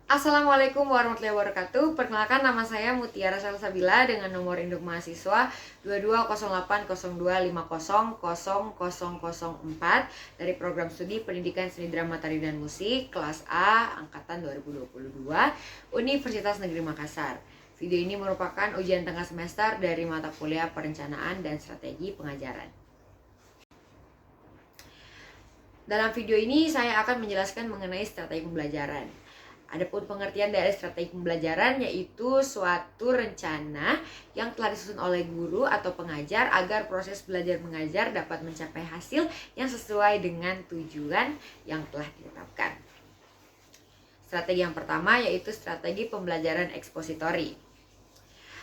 Assalamualaikum warahmatullahi wabarakatuh. Perkenalkan, nama saya Mutiara Salsabila dengan nomor induk mahasiswa 220802500004 dari program studi Pendidikan Seni Drama Tari dan Musik kelas A angkatan 2022 Universitas Negeri Makassar. Video ini merupakan ujian tengah semester dari mata kuliah Perencanaan dan Strategi Pengajaran. Dalam video ini saya akan menjelaskan mengenai strategi pembelajaran. Adapun pengertian dari strategi pembelajaran yaitu suatu rencana yang telah disusun oleh guru atau pengajar agar proses belajar mengajar dapat mencapai hasil yang sesuai dengan tujuan yang telah ditetapkan. Strategi yang pertama yaitu strategi pembelajaran ekspositori.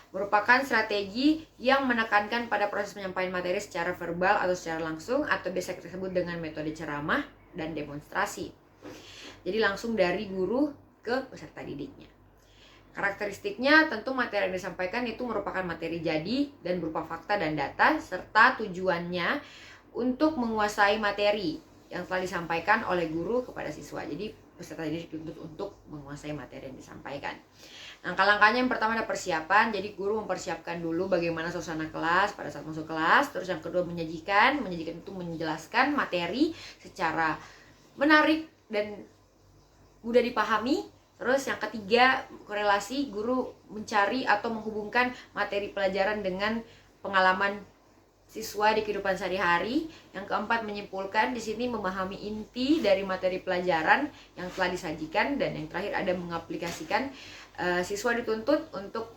Merupakan strategi yang menekankan pada proses penyampaian materi secara verbal atau secara langsung, atau biasa disebut dengan metode ceramah dan demonstrasi. Jadi langsung dari guru ke peserta didiknya. Karakteristiknya tentu materi yang disampaikan itu merupakan materi jadi dan berupa fakta dan data, serta tujuannya untuk menguasai materi yang telah disampaikan oleh guru kepada siswa. Jadi peserta didik dituntut untuk menguasai materi yang disampaikan. Langkah-langkahnya yang pertama ada persiapan. Jadi guru mempersiapkan dulu bagaimana suasana kelas pada saat masuk kelas. Terus yang kedua menyajikan itu menjelaskan materi secara menarik dan mudah dipahami. Terus yang ketiga, korelasi, guru mencari atau menghubungkan materi pelajaran dengan pengalaman siswa di kehidupan sehari-hari. Yang keempat, menyimpulkan, di sini memahami inti dari materi pelajaran yang telah disajikan. Dan yang terakhir ada mengaplikasikan. Siswa dituntut untuk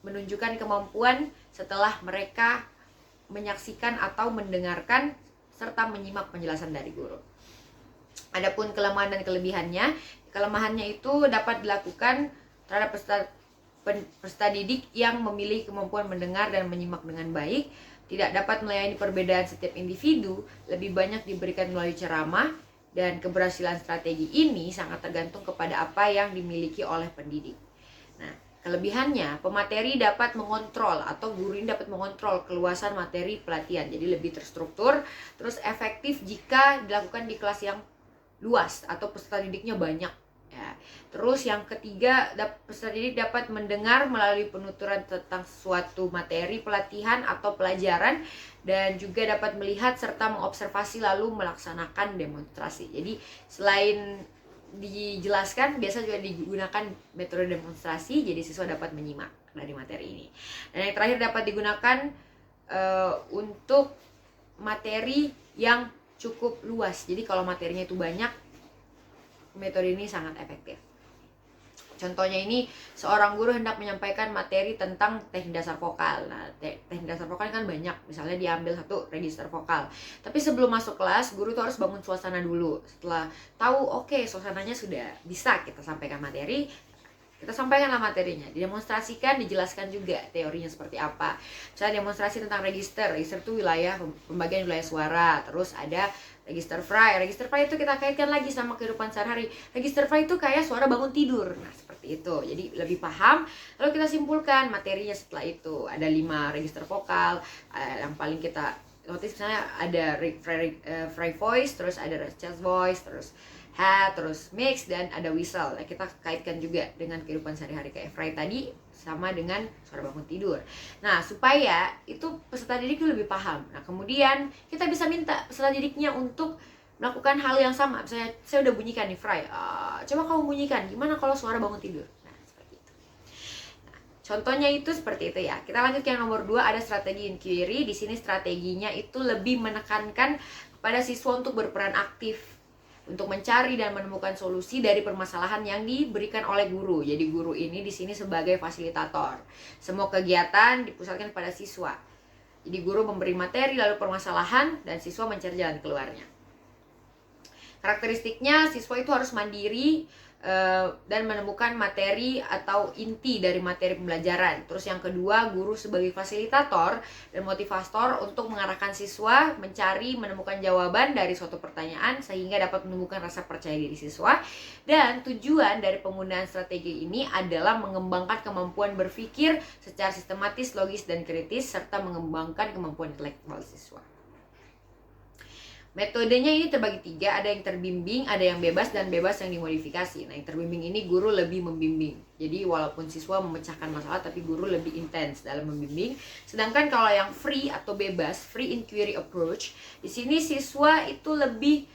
menunjukkan kemampuan setelah mereka menyaksikan atau mendengarkan serta menyimak penjelasan dari guru. Adapun kelemahan dan kelebihannya, kelemahannya itu dapat dilakukan terhadap peserta didik yang memiliki kemampuan mendengar dan menyimak dengan baik, tidak dapat melayani perbedaan setiap individu, lebih banyak diberikan melalui ceramah, dan keberhasilan strategi ini sangat tergantung kepada apa yang dimiliki oleh pendidik. Nah, kelebihannya, pemateri dapat mengontrol atau guru ini dapat mengontrol keluasan materi pelatihan, jadi lebih terstruktur, terus efektif jika dilakukan di kelas yang luas atau peserta didiknya banyak ya. Terus yang ketiga, peserta didik dapat mendengar melalui penuturan tentang suatu materi pelatihan atau pelajaran, dan juga dapat melihat serta mengobservasi lalu melaksanakan demonstrasi. Jadi selain dijelaskan, biasa juga digunakan metode demonstrasi, jadi siswa dapat menyimak dari materi ini. Dan yang terakhir dapat digunakan untuk materi yang cukup luas. Jadi kalau materinya itu banyak, metode ini sangat efektif. Contohnya ini, seorang guru hendak menyampaikan materi tentang teknik dasar vokal. Nah, teknik dasar vokal kan banyak, misalnya diambil satu register vokal. Tapi sebelum masuk kelas, guru tuh harus bangun suasana dulu. Setelah tahu, oke, suasananya sudah bisa kita sampaikan materi, kita sampaikanlah materinya, didemonstrasikan, dijelaskan juga teorinya seperti apa. Misalnya demonstrasi tentang register itu wilayah, pembagian wilayah suara. Terus ada register fry itu kita kaitkan lagi sama kehidupan sehari-hari. Register fry itu kayak suara bangun tidur, nah seperti itu, jadi lebih paham. Lalu kita simpulkan materinya setelah itu. Ada 5 register vokal, yang paling kita notice misalnya ada fry voice, terus ada chest voice, terus hat, terus mix, dan ada whistle. Nah, kita kaitkan juga dengan kehidupan sehari-hari kayak fry tadi sama dengan suara bangun tidur. Nah, supaya itu peserta didik lebih paham. Nah, kemudian kita bisa minta peserta didiknya untuk melakukan hal yang sama. Misalnya saya udah bunyikan nih fry, coba kamu bunyikan, gimana kalau suara bangun tidur? Nah, seperti itu. Nah, contohnya itu seperti itu ya. Kita lanjut ke yang nomor 2, ada strategi inquiry. Di sini strateginya itu lebih menekankan kepada siswa untuk berperan aktif, untuk mencari dan menemukan solusi dari permasalahan yang diberikan oleh guru. Jadi guru ini di sini sebagai fasilitator. Semua kegiatan dipusatkan pada siswa. Jadi guru memberi materi lalu permasalahan, dan siswa mencari jalan keluarnya. Karakteristiknya, siswa itu harus mandiri dan menemukan materi atau inti dari materi pembelajaran. Terus yang kedua, guru sebagai fasilitator dan motivator untuk mengarahkan siswa mencari, menemukan jawaban dari suatu pertanyaan sehingga dapat menumbuhkan rasa percaya diri siswa. Dan tujuan dari penggunaan strategi ini adalah mengembangkan kemampuan berpikir secara sistematis, logis, dan kritis, serta mengembangkan kemampuan intelektual siswa. Metodenya ini terbagi 3, ada yang terbimbing, ada yang bebas, dan bebas yang dimodifikasi. Nah, yang terbimbing ini guru lebih membimbing. Jadi walaupun siswa memecahkan masalah, tapi guru lebih intens dalam membimbing. Sedangkan kalau yang free atau bebas, free inquiry approach, di sini siswa itu lebih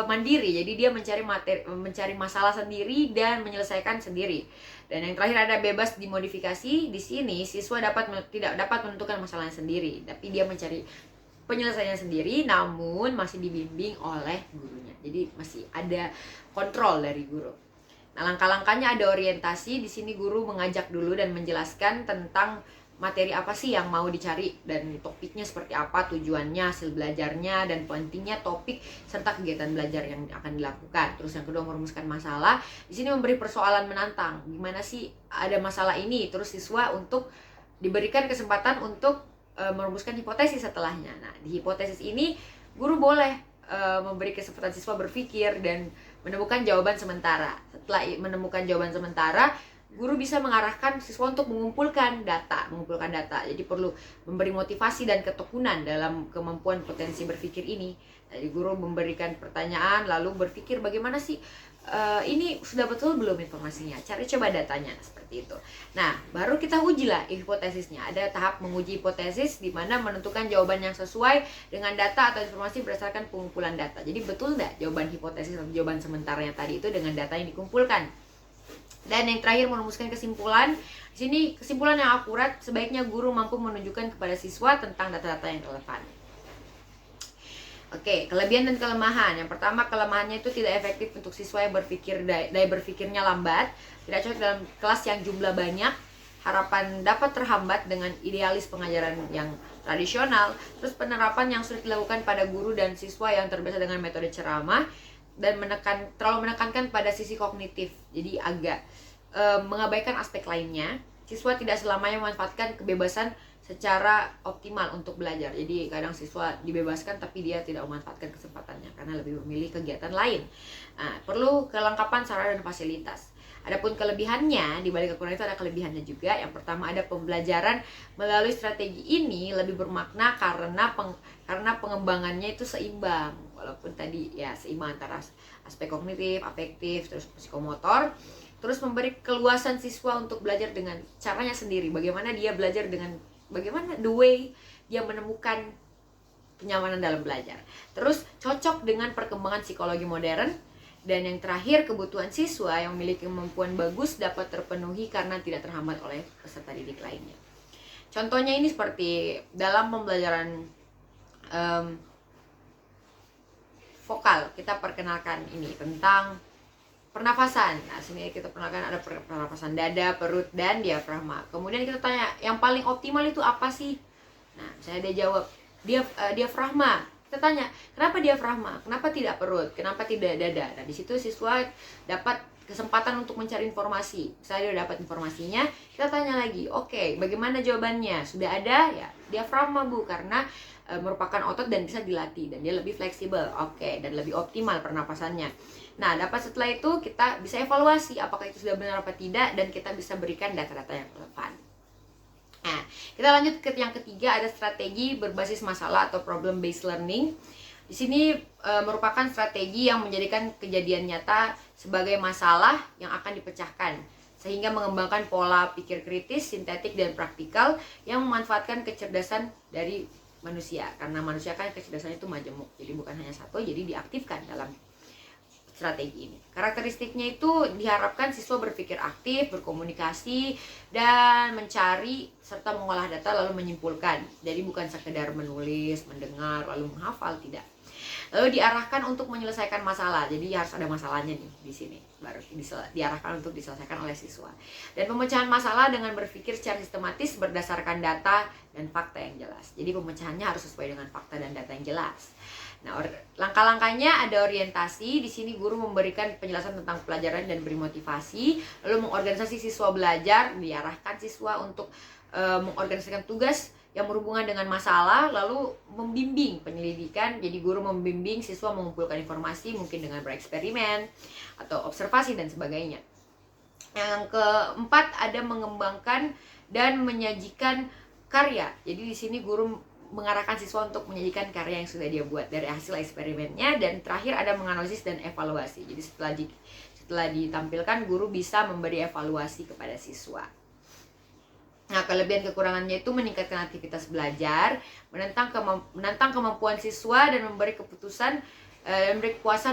mandiri. Jadi dia mencari masalah sendiri dan menyelesaikan sendiri. Dan yang terakhir ada bebas dimodifikasi. Di sini siswa tidak dapat menentukan masalahnya sendiri, tapi dia mencari penyelesaiannya sendiri, namun masih dibimbing oleh gurunya. Jadi masih ada kontrol dari guru. Nah, langkah-langkahnya ada orientasi. Di sini guru mengajak dulu dan menjelaskan tentang materi apa sih yang mau dicari dan topiknya seperti apa, tujuannya, hasil belajarnya, dan pentingnya topik serta kegiatan belajar yang akan dilakukan. Terus yang kedua, merumuskan masalah. Di sini memberi persoalan menantang. Gimana sih ada masalah ini? Terus siswa untuk diberikan kesempatan untuk merumuskan hipotesis setelahnya. Nah, di hipotesis ini guru boleh memberi kesempatan siswa berpikir dan menemukan jawaban sementara. Setelah menemukan jawaban sementara, guru bisa mengarahkan siswa untuk mengumpulkan data. Jadi perlu memberi motivasi dan ketekunan dalam kemampuan potensi berpikir ini. Jadi guru memberikan pertanyaan lalu berpikir bagaimana sih ini sudah betul belum informasinya, cari coba datanya, seperti itu. Nah, baru kita ujilah hipotesisnya. Ada tahap menguji hipotesis di mana menentukan jawaban yang sesuai dengan data atau informasi berdasarkan pengumpulan data. Jadi betul nggak jawaban hipotesis atau jawaban sementaranya tadi itu dengan data yang dikumpulkan. Dan yang terakhir, merumuskan kesimpulan. Di sini kesimpulan yang akurat, sebaiknya guru mampu menunjukkan kepada siswa tentang data-data yang relevan. Oke, kelebihan dan kelemahan. Yang pertama, kelemahannya itu tidak efektif untuk siswa yang daya berpikirnya lambat, tidak cocok dalam kelas yang jumlah banyak, harapan dapat terhambat dengan idealis pengajaran yang tradisional, terus penerapan yang sulit dilakukan pada guru dan siswa yang terbiasa dengan metode ceramah, dan terlalu menekankan pada sisi kognitif, jadi agak mengabaikan aspek lainnya. Siswa tidak selamanya memanfaatkan kebebasan secara optimal untuk belajar. Jadi kadang siswa dibebaskan tapi dia tidak memanfaatkan kesempatannya karena lebih memilih kegiatan lain. Nah, perlu kelengkapan sarana dan fasilitas. Adapun kelebihannya, di balik kekurangan itu ada kelebihannya juga. Yang pertama, ada pembelajaran melalui strategi ini lebih bermakna karena pengembangannya itu seimbang. Walaupun tadi ya seimbang antara aspek kognitif, afektif, terus psikomotor. Terus memberi keluasan siswa untuk belajar dengan caranya sendiri. Bagaimana the way dia menemukan kenyamanan dalam belajar. Terus cocok dengan perkembangan psikologi modern. Dan yang terakhir, kebutuhan siswa yang memiliki kemampuan bagus dapat terpenuhi karena tidak terhambat oleh peserta didik lainnya. Contohnya ini seperti dalam pembelajaran vokal, kita perkenalkan ini tentang pernafasan. Nah, sini kita perkenalkan ada pernafasan dada, perut, dan diafragma. Kemudian kita tanya, yang paling optimal itu apa sih? Nah, saya dia jawab, diafragma. Kita tanya, kenapa diafragma? Kenapa tidak perut? Kenapa tidak dada? Nah, di situ siswa dapat kesempatan untuk mencari informasi. Saya udah dapat informasinya, kita tanya lagi, oke, bagaimana jawabannya? Sudah ada? Ya, diafragma, Bu, karena merupakan otot dan bisa dilatih dan dia lebih fleksibel, dan lebih optimal pernapasannya. Nah, dapat setelah itu kita bisa evaluasi apakah itu sudah benar apa tidak dan kita bisa berikan data-data yang relevan. Nah, kita lanjut ke yang ketiga, ada strategi berbasis masalah atau problem based learning. Di sini merupakan strategi yang menjadikan kejadian nyata sebagai masalah yang akan dipecahkan, sehingga mengembangkan pola pikir kritis, sintetik, dan praktikal yang memanfaatkan kecerdasan dari manusia. Karena manusia kan kecerdasannya itu majemuk, jadi bukan hanya satu, jadi diaktifkan dalam strategi ini. Karakteristiknya itu diharapkan siswa berpikir aktif, berkomunikasi, dan mencari serta mengolah data lalu menyimpulkan. Jadi bukan sekedar menulis, mendengar, lalu menghafal, tidak. Lalu diarahkan untuk menyelesaikan masalah. Jadi harus ada masalahnya nih di sini. Baru diarahkan untuk diselesaikan oleh siswa. Dan pemecahan masalah dengan berpikir secara sistematis berdasarkan data dan fakta yang jelas. Jadi pemecahannya harus sesuai dengan fakta dan data yang jelas. Nah, langkah-langkahnya ada orientasi. Di sini guru memberikan penjelasan tentang pelajaran dan beri motivasi, lalu mengorganisasi siswa belajar, diarahkan siswa untuk mengorganisasikan tugas yang berhubungan dengan masalah, lalu membimbing penyelidikan. Jadi guru membimbing siswa mengumpulkan informasi mungkin dengan bereksperimen atau observasi dan sebagainya. Yang keempat, ada mengembangkan dan menyajikan karya. Jadi di sini guru mengarahkan siswa untuk menyajikan karya yang sudah dia buat dari hasil eksperimennya. Dan terakhir ada menganalisis dan evaluasi. Jadi setelah ditampilkan, guru bisa memberi evaluasi kepada siswa. Nah, kelebihan kekurangannya itu meningkatkan aktivitas belajar, menantang kemampuan siswa, dan memberi kepuasan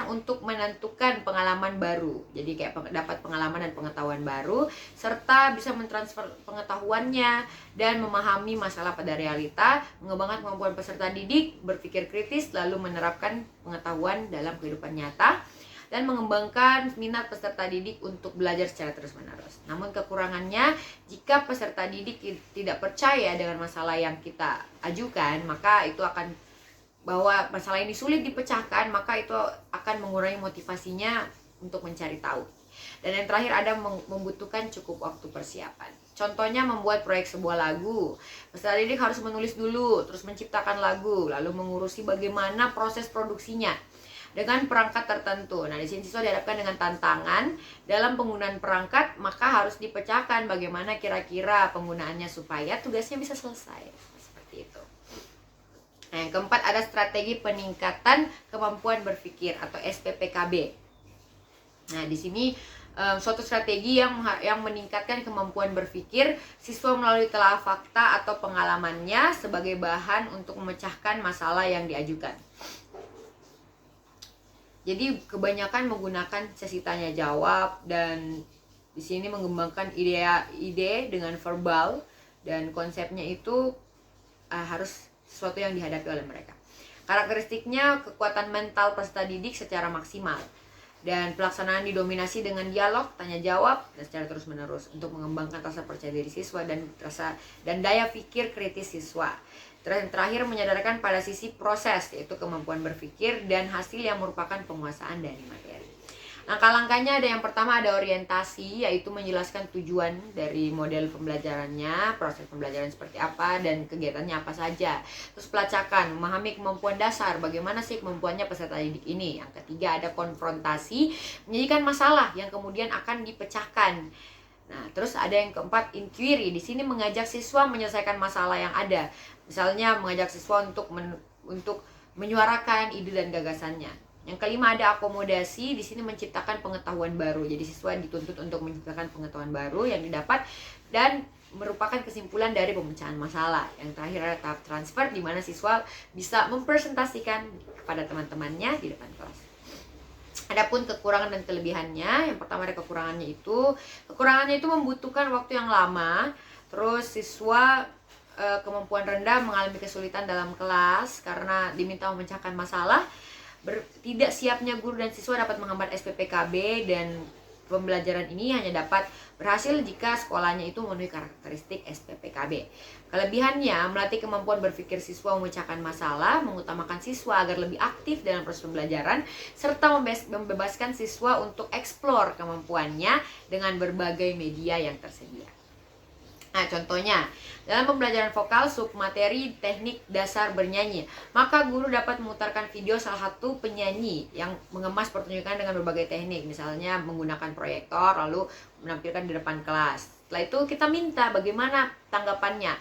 untuk menentukan pengalaman baru. Jadi kayak dapat pengalaman dan pengetahuan baru, serta bisa mentransfer pengetahuannya dan memahami masalah pada realita, mengembangkan kemampuan peserta didik, berpikir kritis, lalu menerapkan pengetahuan dalam kehidupan nyata, dan mengembangkan minat peserta didik untuk belajar secara terus-menerus. Namun kekurangannya, jika peserta didik tidak percaya dengan masalah yang kita ajukan, maka itu akan bahwa masalah ini sulit dipecahkan, maka itu akan mengurangi motivasinya untuk mencari tahu. Dan yang terakhir ada membutuhkan cukup waktu persiapan. Contohnya membuat proyek sebuah lagu. Peserta didik harus menulis dulu, terus menciptakan lagu, lalu mengurusi bagaimana proses produksinya dengan perangkat tertentu. Nah, di sini siswa dihadapkan dengan tantangan dalam penggunaan perangkat, maka harus dipecahkan bagaimana kira-kira penggunaannya supaya tugasnya bisa selesai. Seperti itu. Nah, yang keempat ada strategi peningkatan kemampuan berpikir atau SPPKB. Nah, di sini suatu strategi yang meningkatkan kemampuan berpikir siswa melalui telah fakta atau pengalamannya sebagai bahan untuk memecahkan masalah yang diajukan. Jadi kebanyakan menggunakan sesi tanya jawab, dan di sini mengembangkan ide dengan verbal, dan konsepnya itu harus sesuatu yang dihadapi oleh mereka. Karakteristiknya kekuatan mental peserta didik secara maksimal, dan pelaksanaan didominasi dengan dialog, tanya jawab, dan secara terus menerus untuk mengembangkan rasa percaya diri siswa dan daya pikir kritis siswa. Terakhir menyadarkan pada sisi proses, yaitu kemampuan berpikir dan hasil yang merupakan penguasaan dari materi. Langkah-langkahnya ada yang pertama ada orientasi, yaitu menjelaskan tujuan dari model pembelajarannya, proses pembelajaran seperti apa, dan kegiatannya apa saja. Terus pelacakan, memahami kemampuan dasar, bagaimana sih kemampuannya peserta didik ini. Yang ketiga ada konfrontasi, menyajikan masalah yang kemudian akan dipecahkan. Nah, terus ada yang keempat inquiry, di sini mengajak siswa menyelesaikan masalah yang ada. Misalnya mengajak siswa untuk menyuarakan ide dan gagasannya. Yang kelima ada akomodasi, di sini menciptakan pengetahuan baru. Jadi siswa dituntut untuk menciptakan pengetahuan baru yang didapat dan merupakan kesimpulan dari pemecahan masalah. Yang terakhir ada tahap transfer, di mana siswa bisa mempresentasikan kepada teman-temannya di depan kelas. Adapun kekurangan dan kelebihannya, yang pertama ada kekurangannya itu membutuhkan waktu yang lama. Terus siswa kemampuan rendah mengalami kesulitan dalam kelas karena diminta memecahkan masalah. Tidak siapnya guru dan siswa dapat menghambat SPPKB, dan pembelajaran ini hanya dapat berhasil jika sekolahnya itu memenuhi karakteristik SPPKB. Kelebihannya melatih kemampuan berpikir siswa memecahkan masalah, mengutamakan siswa agar lebih aktif dalam proses pembelajaran, serta membebaskan siswa untuk eksplor kemampuannya dengan berbagai media yang tersedia. Nah, contohnya, dalam pembelajaran vokal submateri teknik dasar bernyanyi, maka guru dapat memutarkan video salah satu penyanyi yang mengemas pertunjukan dengan berbagai teknik, misalnya menggunakan proyektor lalu menampilkan di depan kelas. Setelah itu kita minta bagaimana tanggapannya.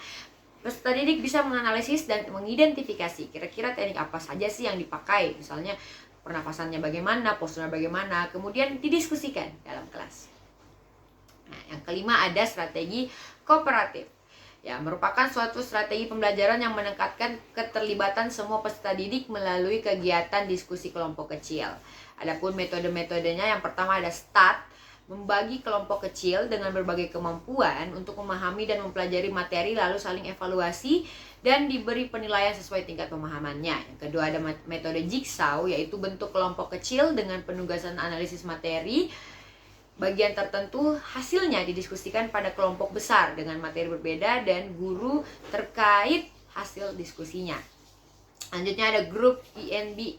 Peserta didik bisa menganalisis dan mengidentifikasi kira-kira teknik apa saja sih yang dipakai, misalnya pernapasannya bagaimana, posturnya bagaimana, kemudian didiskusikan dalam kelas. Nah, yang kelima ada strategi kooperatif. Ya, merupakan suatu strategi pembelajaran yang meningkatkan keterlibatan semua peserta didik melalui kegiatan diskusi kelompok kecil. Adapun metode-metodenya, yang pertama ada START, membagi kelompok kecil dengan berbagai kemampuan untuk memahami dan mempelajari materi lalu saling evaluasi dan diberi penilaian sesuai tingkat pemahamannya. Yang kedua ada metode Jigsaw, yaitu bentuk kelompok kecil dengan penugasan analisis materi. Bagian tertentu hasilnya didiskusikan pada kelompok besar dengan materi berbeda dan guru terkait hasil diskusinya. Selanjutnya ada grup INB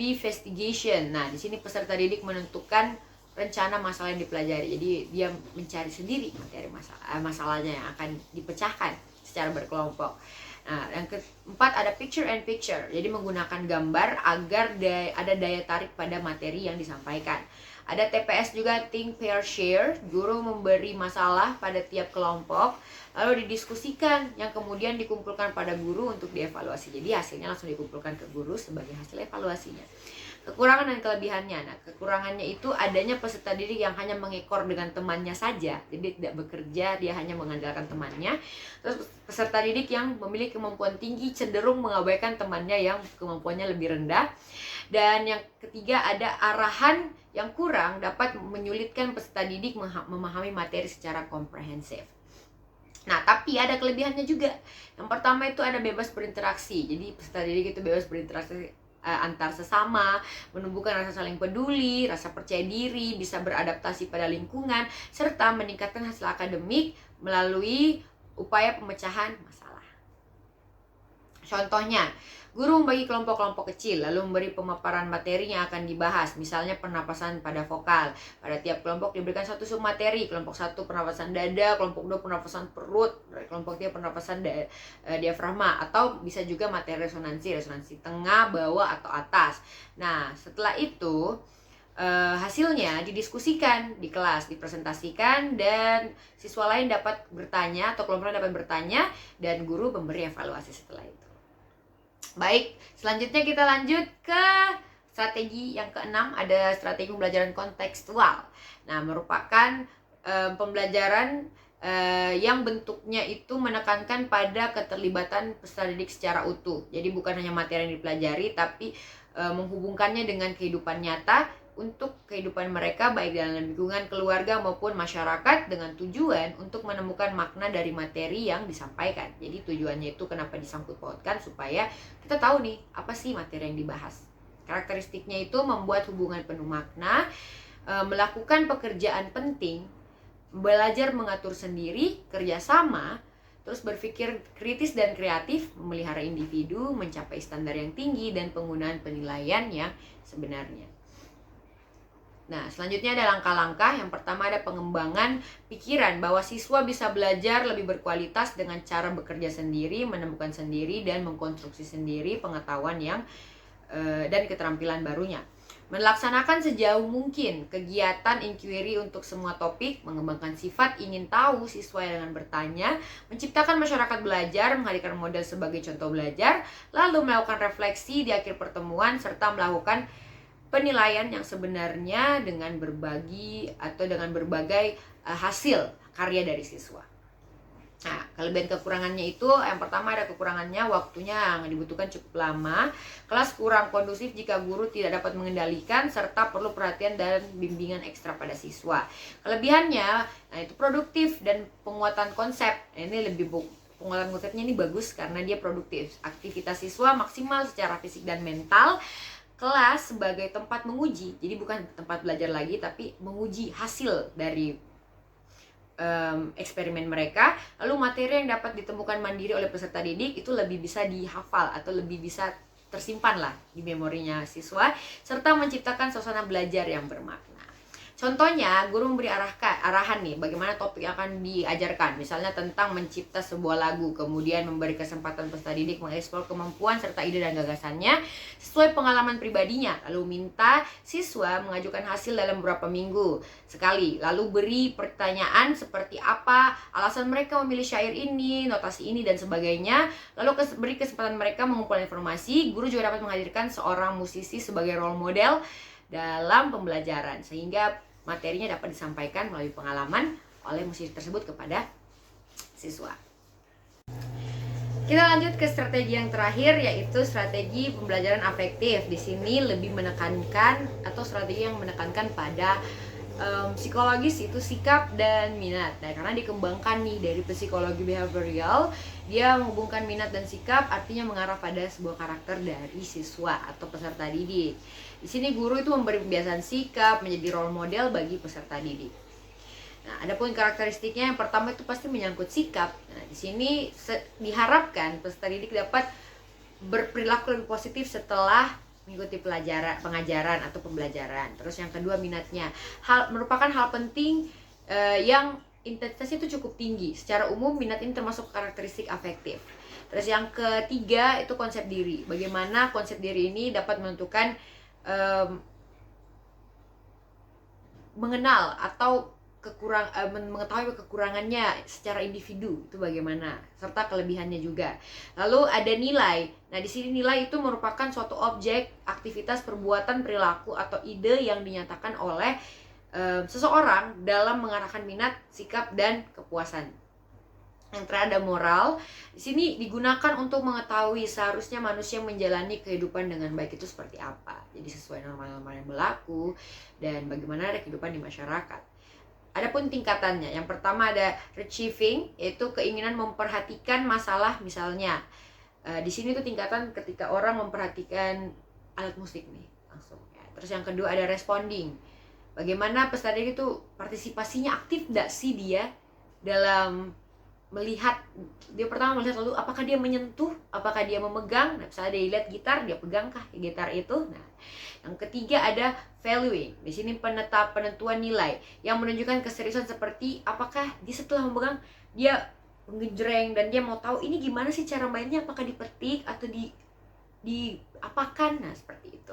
investigation. Nah, di sini peserta didik menentukan rencana masalah yang dipelajari. Jadi dia mencari sendiri materi masalahnya yang akan dipecahkan secara berkelompok. Nah, yang keempat ada picture and picture. Jadi menggunakan gambar agar ada daya tarik pada materi yang disampaikan. Ada TPS juga, think, pair, share. Guru memberi masalah pada tiap kelompok, lalu didiskusikan, yang kemudian dikumpulkan pada guru untuk dievaluasi. Jadi hasilnya langsung dikumpulkan ke guru sebagai hasil evaluasinya. Kekurangan dan kelebihannya. Nah, kekurangannya itu adanya peserta didik yang hanya mengekor dengan temannya saja, jadi tidak bekerja, dia hanya mengandalkan temannya. Terus peserta didik yang memiliki kemampuan tinggi cenderung mengabaikan temannya yang kemampuannya lebih rendah. Dan yang ketiga, ada arahan yang kurang dapat menyulitkan peserta didik memahami materi secara komprehensif. Nah, tapi ada kelebihannya juga. Yang pertama itu ada bebas berinteraksi. Jadi peserta didik itu bebas berinteraksi antar sesama, menumbuhkan rasa saling peduli, rasa percaya diri, bisa beradaptasi pada lingkungan, serta meningkatkan hasil akademik melalui upaya pemecahan masalah. Contohnya, guru membagi kelompok-kelompok kecil, lalu memberi pemaparan materi yang akan dibahas, misalnya pernapasan pada vokal. Pada tiap kelompok diberikan satu submateri, kelompok 1 pernapasan dada, kelompok 2 pernapasan perut, kelompok 3 pernapasan diafragma, atau bisa juga materi resonansi tengah, bawah, atau atas. Nah, setelah itu hasilnya didiskusikan di kelas, dipresentasikan, dan siswa lain dapat bertanya atau kelompok lain dapat bertanya, dan guru memberi evaluasi setelah itu. Baik, selanjutnya kita lanjut ke strategi yang keenam, ada strategi pembelajaran kontekstual. Nah, merupakan pembelajaran yang bentuknya itu menekankan pada keterlibatan peserta didik secara utuh. Jadi bukan hanya materi yang dipelajari, tapi menghubungkannya dengan kehidupan nyata untuk kehidupan mereka baik dalam lingkungan keluarga maupun masyarakat, dengan tujuan untuk menemukan makna dari materi yang disampaikan. Jadi tujuannya itu kenapa disangkut pautkan, supaya kita tahu nih apa sih materi yang dibahas. Karakteristiknya itu membuat hubungan penuh makna, melakukan pekerjaan penting, belajar mengatur sendiri, kerjasama, terus berpikir kritis dan kreatif, memelihara individu, mencapai standar yang tinggi, dan penggunaan penilaian yang sebenarnya. Nah, selanjutnya ada langkah-langkah. Yang pertama ada pengembangan pikiran, bahwa siswa bisa belajar lebih berkualitas dengan cara bekerja sendiri, menemukan sendiri, dan mengkonstruksi sendiri pengetahuan yang dan keterampilan barunya. Melaksanakan sejauh mungkin kegiatan inquiry untuk semua topik, mengembangkan sifat ingin tahu siswa dengan bertanya, menciptakan masyarakat belajar, menghadirkan model sebagai contoh belajar, lalu melakukan refleksi di akhir pertemuan, serta melakukan penilaian yang sebenarnya dengan berbagi atau dengan berbagai hasil karya dari siswa. Nah, kelebihan kekurangannya itu, yang pertama ada kekurangannya, waktunya yang dibutuhkan cukup lama, kelas kurang kondusif jika guru tidak dapat mengendalikan, serta perlu perhatian dan bimbingan ekstra pada siswa. Kelebihannya, nah itu produktif dan penguatan konsep. Nah, ini lebih penguatan konsepnya ini bagus karena dia produktif. Aktivitas siswa maksimal secara fisik dan mental. Kelas sebagai tempat menguji, jadi bukan tempat belajar lagi, tapi menguji hasil dari eksperimen mereka. Lalu materi yang dapat ditemukan mandiri oleh peserta didik itu lebih bisa dihafal atau lebih bisa tersimpan lah di memorinya siswa, serta menciptakan suasana belajar yang bermakna. Contohnya, guru memberi arahan nih, bagaimana topik yang akan diajarkan. Misalnya tentang mencipta sebuah lagu, kemudian memberi kesempatan peserta didik mengeksplor kemampuan serta ide dan gagasannya sesuai pengalaman pribadinya. Lalu minta siswa mengajukan hasil dalam beberapa minggu sekali. Lalu beri pertanyaan seperti apa alasan mereka memilih syair ini, notasi ini, dan sebagainya. Lalu beri kesempatan mereka mengumpulkan informasi. Guru juga dapat menghadirkan seorang musisi sebagai role model dalam pembelajaran, sehingga materinya dapat disampaikan melalui pengalaman oleh musisi tersebut kepada siswa. Kita lanjut ke strategi yang terakhir, yaitu strategi pembelajaran afektif. Di sini lebih menekankan, atau strategi yang menekankan pada psikologis, itu sikap dan minat. Nah, karena dikembangkan nih dari psikologi behavioral, dia menghubungkan minat dan sikap, artinya mengarah pada sebuah karakter dari siswa atau peserta didik. Di sini guru itu memberi pembiasaan sikap, menjadi role model bagi peserta didik. Nah, adapun karakteristiknya, yang pertama itu pasti menyangkut sikap. Nah, di sini diharapkan peserta didik dapat berperilaku lebih positif setelah mengikuti pengajaran atau pembelajaran. Terus yang kedua, minatnya. Merupakan hal penting yang intensitasnya itu cukup tinggi. Secara umum minat ini termasuk karakteristik afektif. Terus yang ketiga itu konsep diri. Bagaimana konsep diri ini dapat menentukan mengenal atau mengetahui kekurangannya secara individu itu bagaimana, serta kelebihannya juga. Lalu ada nilai. Nah, di sini nilai itu merupakan suatu objek, aktivitas, perbuatan, perilaku atau ide yang dinyatakan oleh seseorang dalam mengarahkan minat, sikap, dan kepuasan. Yang terakhir ada moral. Di sini digunakan untuk mengetahui seharusnya manusia menjalani kehidupan dengan baik itu seperti apa. Jadi sesuai norma-norma yang berlaku dan bagaimana ada kehidupan di masyarakat. Adapun tingkatannya, yang pertama ada retrieving, yaitu keinginan memperhatikan masalah misalnya. Di sini tuh tingkatan ketika orang memperhatikan alat musik nih langsung. Ya. Terus yang kedua ada responding. Bagaimana peserta didik itu partisipasinya aktif nggak sih dia dalam melihat, dia pertama melihat lalu apakah dia menyentuh, apakah dia memegang. Nah, misalnya dia lihat gitar, dia pegangkah gitar itu. Nah, yang ketiga ada valuing. Di sini penentuan nilai yang menunjukkan keseriusan, seperti apakah dia setelah memegang dia ngejreng dan dia mau tahu ini gimana sih cara mainnya, apakah dipetik atau diapakan. Nah, seperti itu.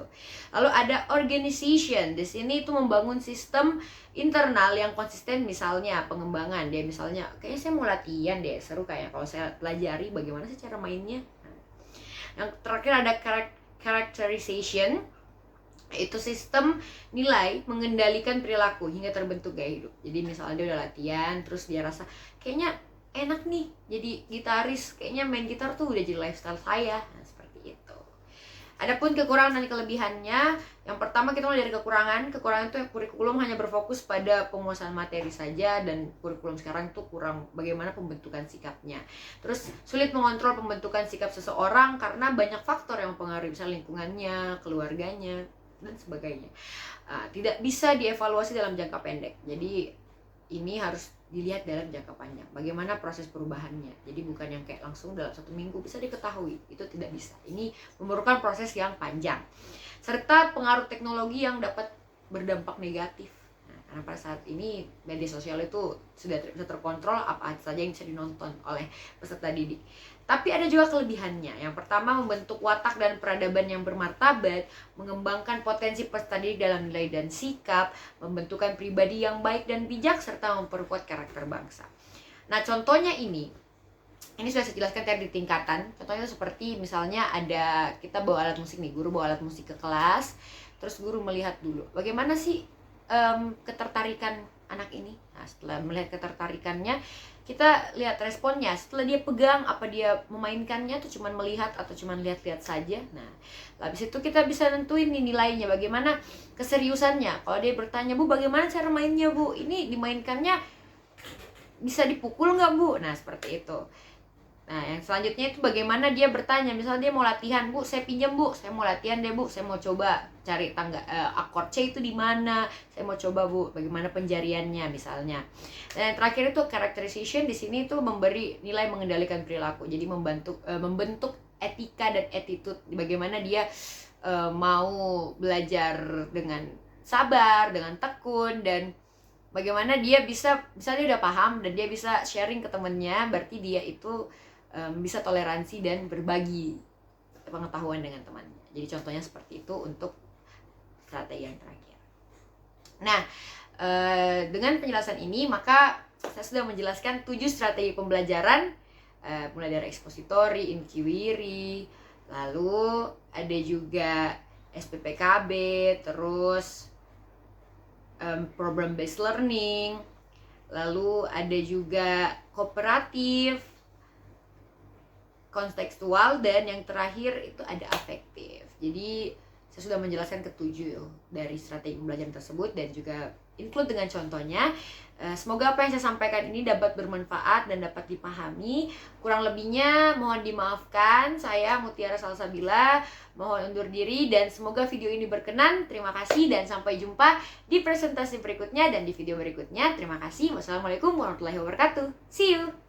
Lalu ada organization. Di sini itu membangun sistem internal yang konsisten, misalnya pengembangan. Dia misalnya kayaknya saya mau latihan deh, seru kayak kalau saya pelajari bagaimana sih cara mainnya. Yang terakhir ada characterization, itu sistem nilai mengendalikan perilaku hingga terbentuk gaya hidup. Jadi misalnya dia udah latihan, terus dia rasa kayaknya enak nih jadi gitaris, kayaknya main gitar tuh udah jadi lifestyle saya. Nah, seperti itu. Adapun kekurangan dan kelebihannya, yang pertama kita mulai dari kekurangan. Kekurangan itu kurikulum hanya berfokus pada penguasaan materi saja, dan kurikulum sekarang itu kurang bagaimana pembentukan sikapnya. Terus sulit mengontrol pembentukan sikap seseorang karena banyak faktor yang mempengaruhi, misalnya lingkungannya, keluarganya, dan sebagainya. Tidak bisa dievaluasi dalam jangka pendek. Jadi ini harus dilihat dalam jangka panjang, bagaimana proses perubahannya. Jadi bukan yang kayak langsung dalam 1 minggu bisa diketahui, itu tidak bisa. Ini memerlukan proses yang panjang, serta pengaruh teknologi yang dapat berdampak negatif. Nah, karena pada saat ini media sosial itu sudah bisa terkontrol, apa saja yang bisa dinonton oleh peserta didik. Tapi ada juga kelebihannya. Yang pertama, membentuk watak dan peradaban yang bermartabat, mengembangkan potensi peserta didik dalam nilai dan sikap, membentukkan pribadi yang baik dan bijak, serta memperkuat karakter bangsa. Nah, contohnya ini sudah saya jelaskan tadi di tingkatan. Contohnya seperti misalnya ada, kita bawa alat musik nih, guru bawa alat musik ke kelas, terus guru melihat dulu bagaimana sih ketertarikan anak ini. Nah, setelah melihat ketertarikannya, kita lihat responnya. Setelah dia pegang, apa dia memainkannya atau cuman melihat atau cuman lihat-lihat saja. Nah, habis itu kita bisa nentuin nih nilainya, bagaimana keseriusannya. Kalau dia bertanya, "Bu, bagaimana cara mainnya, Bu? Ini dimainkannya bisa dipukul nggak, Bu?" Nah, seperti itu. Nah, yang selanjutnya itu bagaimana dia bertanya. Misalnya dia mau latihan, "Bu, saya pinjam, Bu. Saya mau latihan deh, Bu. Saya mau coba cari akord C itu di mana. Saya mau coba, Bu. Bagaimana penjariannya," misalnya. Dan yang terakhir itu characterization. Di sini itu memberi nilai mengendalikan perilaku. Jadi membentuk etika dan attitude. Bagaimana dia mau belajar dengan sabar, dengan tekun, dan bagaimana dia bisa, misalnya dia udah paham dan dia bisa sharing ke temennya, berarti dia itu bisa toleransi dan berbagi pengetahuan dengan temannya. Jadi contohnya seperti itu untuk strategi yang terakhir. Nah, dengan penjelasan ini maka saya sudah menjelaskan 7 strategi pembelajaran, mulai dari expository, inquiry, lalu ada juga SPPKB, terus problem based learning, lalu ada juga kooperatif, kontekstual, dan yang terakhir itu ada afektif. Jadi saya sudah menjelaskan ke-7 dari strategi pembelajaran tersebut dan juga include dengan contohnya. Semoga apa yang saya sampaikan ini dapat bermanfaat dan dapat dipahami. Kurang lebihnya mohon dimaafkan. Saya Mutiara Salsabila mohon undur diri, dan semoga video ini berkenan. Terima kasih dan sampai jumpa di presentasi berikutnya dan di video berikutnya. Terima kasih. Wassalamualaikum warahmatullahi wabarakatuh. See you.